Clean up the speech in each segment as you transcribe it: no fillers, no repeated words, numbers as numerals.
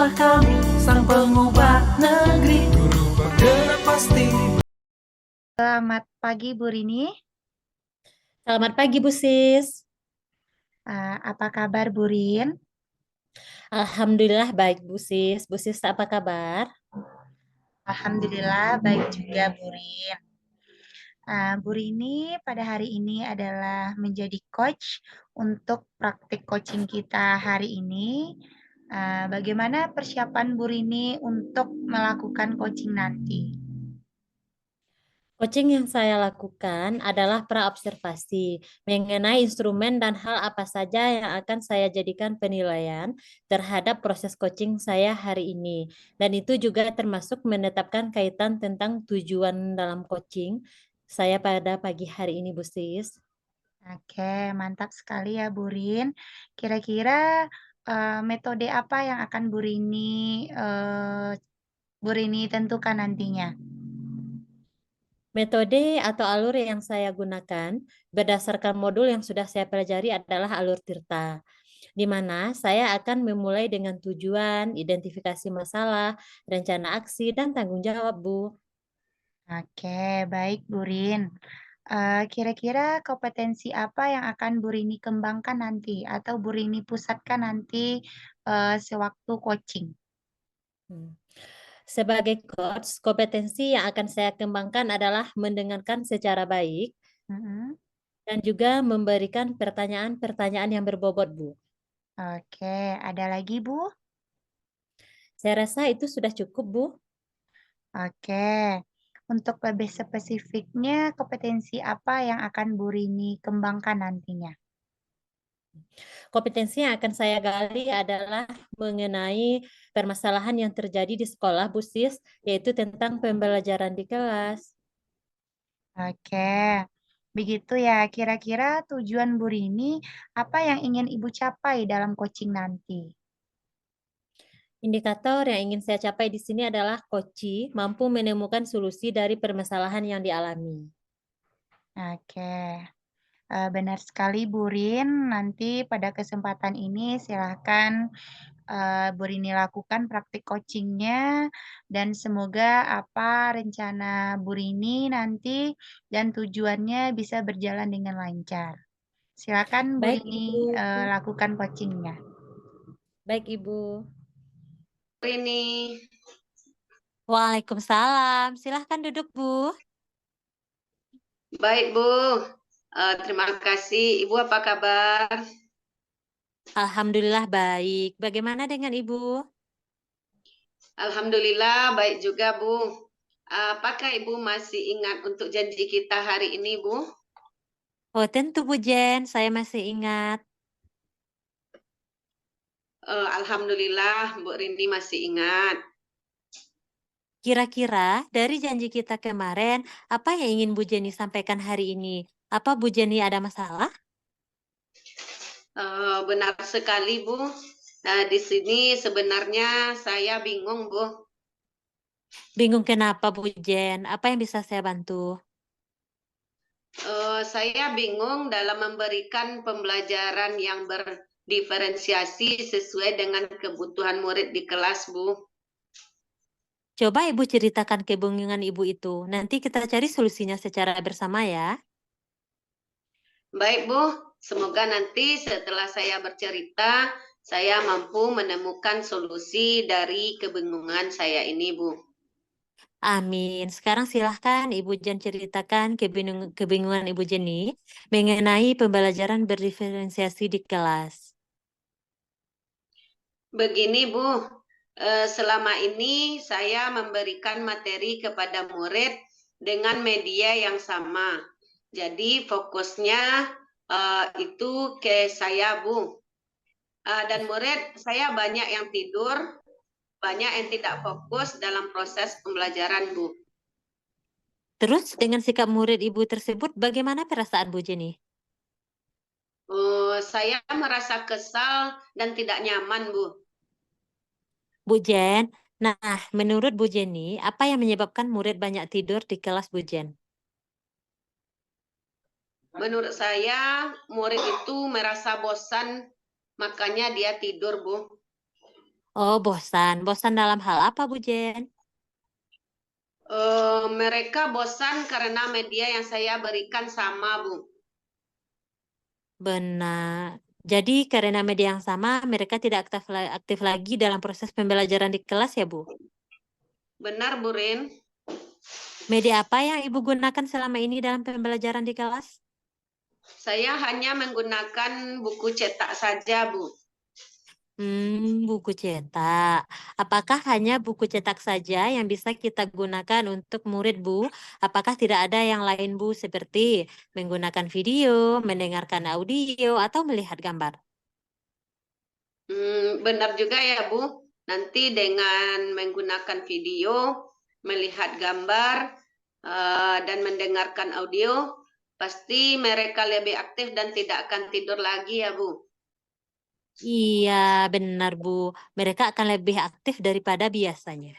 Sekolah kami sang pengubah negeri, guru penggerak pasti. Selamat pagi Bu Rini. Selamat pagi Bu Sis. Apa kabar Bu Rin? Alhamdulillah baik Bu Sis. Bu Sis apa kabar? Alhamdulillah baik juga Bu Rin. Bu Rini pada hari ini adalah menjadi coach untuk praktik coaching kita hari ini. Bagaimana persiapan Bu Rini untuk melakukan coaching nanti? Coaching yang saya lakukan adalah praobservasi mengenai instrumen dan hal apa saja yang akan saya jadikan penilaian terhadap proses coaching saya hari ini. Dan itu juga termasuk menetapkan kaitan tentang tujuan dalam coaching saya pada pagi hari ini Bu Sis. Oke, mantap sekali ya Bu Rin. Kira-kira metode apa yang akan Bu Rini tentukan nantinya? Metode atau alur yang saya gunakan berdasarkan modul yang sudah saya pelajari adalah alur Tirta, di mana saya akan memulai dengan tujuan, identifikasi masalah, rencana aksi, dan tanggung jawab, Bu. Oke, baik Bu Rin. Kira-kira kompetensi apa yang akan Bu Rini kembangkan nanti atau Bu Rini pusatkan nanti sewaktu coaching? Hmm. Sebagai coach, kompetensi yang akan saya kembangkan adalah mendengarkan secara baik Mm-mm. dan juga memberikan pertanyaan-pertanyaan yang berbobot, Bu. Oke, ada lagi Bu? Saya rasa itu sudah cukup, Bu. Oke, untuk lebih spesifiknya kompetensi apa yang akan Bu Rini kembangkan nantinya? Kompetensi yang akan saya gali adalah mengenai permasalahan yang terjadi di sekolah, Bu Sis, yaitu tentang pembelajaran di kelas. Oke, begitu ya. Kira-kira tujuan Bu Rini apa yang ingin Ibu capai dalam coaching nanti? Indikator yang ingin saya capai di sini adalah Koci mampu menemukan solusi dari permasalahan yang dialami. Oke, benar sekali Bu Rin. Nanti pada kesempatan ini silahkan Bu Rini lakukan praktik coachingnya dan semoga apa rencana Bu Rini nanti dan tujuannya bisa berjalan dengan lancar. Silakan Bu Baik, Rini Ibu. lakukan coachingnya. Baik, Ibu. Rini, Waalaikumsalam. Silahkan duduk, Bu. baik Bu. Terima kasih. Ibu apa kabar? Alhamdulillah baik. Bagaimana dengan Ibu? Alhamdulillah baik juga Bu. Apakah Ibu masih ingat untuk janji kita hari ini Bu? Oh, tentu Bu Jen, saya masih ingat. Alhamdulillah Bu Rini masih ingat. Kira-kira dari janji kita kemarin, apa yang ingin Bu Jenny sampaikan hari ini? Apa Bu Jenny ada masalah? Benar sekali Bu. Di sini sebenarnya saya bingung Bu. Bingung kenapa Bu Jen? Apa yang bisa saya bantu? Saya bingung dalam memberikan pembelajaran yang berdiferensiasi sesuai dengan kebutuhan murid di kelas Bu. Coba Ibu ceritakan kebingungan Ibu itu. Nanti kita cari solusinya secara bersama ya. Baik Bu, semoga nanti setelah saya bercerita, saya mampu menemukan solusi dari kebingungan saya ini Bu. Amin. Sekarang silahkan Ibu Jen ceritakan kebingungan Ibu Jenny mengenai pembelajaran berdiferensiasi di kelas. Begini Bu, selama ini saya memberikan materi kepada murid dengan media yang sama. Jadi fokusnya itu ke saya Bu. Dan murid saya banyak yang tidur, banyak yang tidak fokus dalam proses pembelajaran Bu. Terus dengan sikap murid Ibu tersebut, bagaimana perasaan Bu Jenny? Saya merasa kesal dan tidak nyaman Bu. Bu Jen, nah menurut Bu Jenny, apa yang menyebabkan murid banyak tidur di kelas Bu Jen? Menurut saya murid itu merasa bosan, makanya dia tidur Bu. Oh, bosan. Bosan dalam hal apa, Bu Jen? Mereka bosan karena media yang saya berikan sama, Bu. Benar. Jadi karena media yang sama, mereka tidak aktif lagi dalam proses pembelajaran di kelas ya, Bu? Benar, Bu Rin? Media apa yang Ibu gunakan selama ini dalam pembelajaran di kelas? Saya hanya menggunakan buku cetak saja, Bu. Buku cetak. Apakah hanya buku cetak saja yang bisa kita gunakan untuk murid, Bu? Apakah tidak ada yang lain, Bu, seperti menggunakan video, mendengarkan audio, atau melihat gambar? Benar juga ya, Bu. Nanti dengan menggunakan video, melihat gambar, dan mendengarkan audio, pasti mereka lebih aktif dan tidak akan tidur lagi ya, Bu. Iya, benar, Bu. Mereka akan lebih aktif daripada biasanya.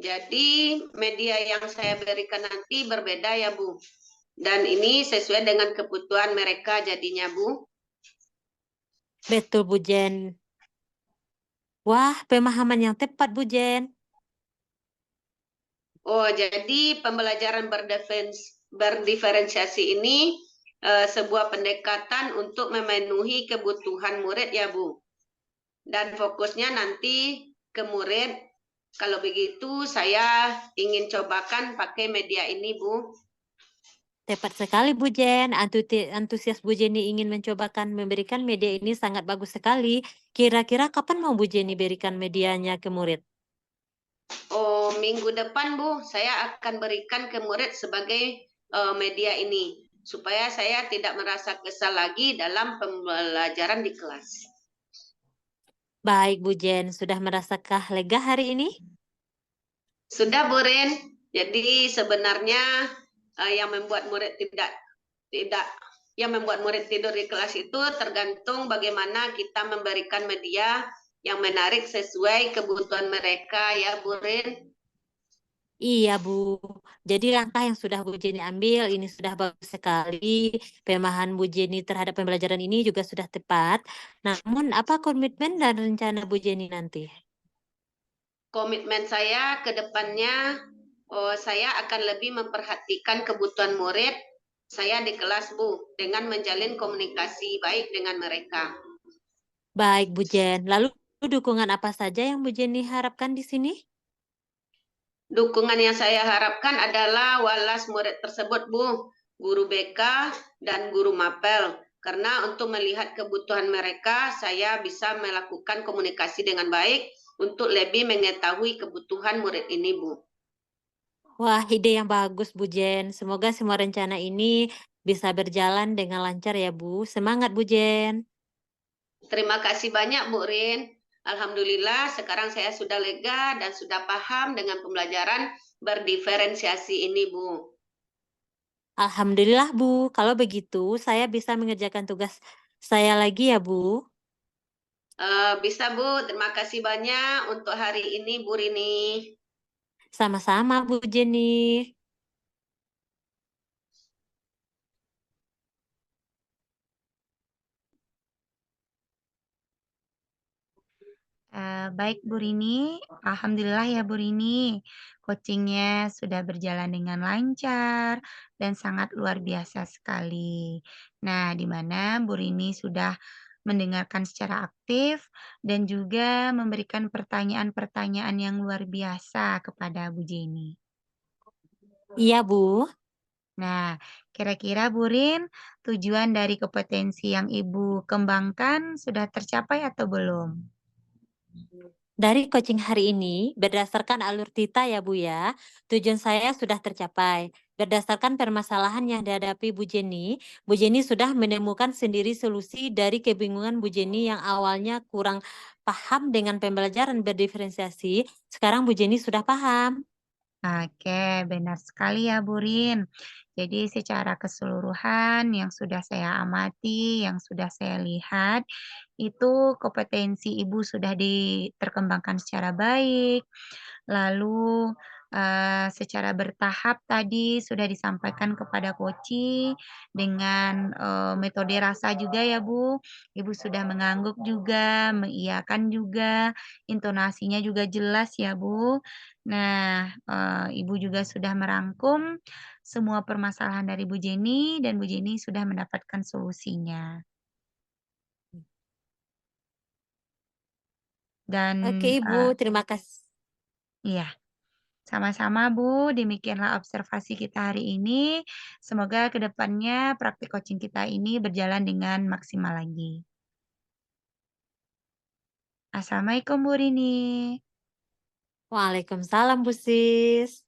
Jadi media yang saya berikan nanti berbeda ya, Bu. Dan ini sesuai dengan kebutuhan mereka jadinya, Bu. Betul, Bu Jen. Wah, pemahaman yang tepat, Bu Jen. Oh, jadi pembelajaran berdiferensiasi ini sebuah pendekatan untuk memenuhi kebutuhan murid ya, Bu. Dan fokusnya nanti ke murid. Kalau begitu saya ingin cobakan pakai media ini, Bu. Tepat sekali, Bu Jen. Antusias Bu Jenny ingin mencobakan memberikan media ini sangat bagus sekali. Kira-kira kapan mau Bu Jenny berikan medianya ke murid? Oh, minggu depan, Bu, saya akan berikan ke murid sebagai media ini. Supaya saya tidak merasa kesal lagi dalam pembelajaran di kelas. Baik, Bu Jen. Sudah merasakah lega hari ini? Sudah, Bu Rin. Jadi sebenarnya yang membuat murid tidak yang membuat murid tidur di kelas itu tergantung bagaimana kita memberikan media yang menarik sesuai kebutuhan mereka ya, Bu Rin. Iya, Bu. Jadi langkah yang sudah Bu Jenny ambil ini sudah bagus sekali. Pemahaman Bu Jenny terhadap pembelajaran ini juga sudah tepat. Namun, apa komitmen dan rencana Bu Jenny nanti? Komitmen saya ke depannya, saya akan lebih memperhatikan kebutuhan murid saya di kelas, Bu, dengan menjalin komunikasi baik dengan mereka. Baik, Bu Jen. Lalu dukungan apa saja yang Bu Jenny harapkan di sini? Dukungan yang saya harapkan adalah walas murid tersebut, Bu, guru BK, dan guru mapel. Karena untuk melihat kebutuhan mereka, saya bisa melakukan komunikasi dengan baik untuk lebih mengetahui kebutuhan murid ini, Bu. Wah, ide yang bagus, Bu Jen. Semoga semua rencana ini bisa berjalan dengan lancar ya, Bu. Semangat, Bu Jen. Terima kasih banyak, Bu Rin. Alhamdulillah, sekarang saya sudah lega dan sudah paham dengan pembelajaran berdiferensiasi ini, Bu. Alhamdulillah, Bu. Kalau begitu, saya bisa mengerjakan tugas saya lagi ya, Bu. Bisa, Bu. Terima kasih banyak untuk hari ini, Bu Rini. Sama-sama, Bu Jenny. Baik Bu Rini, alhamdulillah ya Bu Rini, coachingnya sudah berjalan dengan lancar dan sangat luar biasa sekali. Nah, di mana Bu Rini sudah mendengarkan secara aktif dan juga memberikan pertanyaan-pertanyaan yang luar biasa kepada Bu Jenny. Iya, Bu. Nah, kira-kira Bu Rin, tujuan dari kompetensi yang Ibu kembangkan sudah tercapai atau belum? Dari coaching hari ini, berdasarkan alur Tita ya Bu ya, tujuan saya sudah tercapai. Berdasarkan permasalahan yang dihadapi Bu Jenny sudah menemukan sendiri solusi dari kebingungan Bu Jenny yang awalnya kurang paham dengan pembelajaran berdiferensiasi. Sekarang Bu Jenny sudah paham. Oke, benar sekali ya Bu Rin. Jadi secara keseluruhan yang sudah saya amati, yang sudah saya lihat, itu kompetensi Ibu sudah terkembangkan secara baik. Lalu secara bertahap tadi sudah disampaikan kepada Koci dengan, metode rasa juga ya, Bu. Ibu sudah mengangguk juga, mengiyakan juga, intonasinya juga jelas ya, Bu. Nah, Ibu juga sudah merangkum semua permasalahan dari Bu Jenny dan Bu Jenny sudah mendapatkan solusinya. Dan, Oke, Ibu, terima kasih. iya. Sama-sama Bu, demikianlah observasi kita hari ini. Semoga ke depannya praktik coaching kita ini berjalan dengan maksimal lagi. Assalamualaikum Bu Rini. Waalaikumsalam, Bu Sis.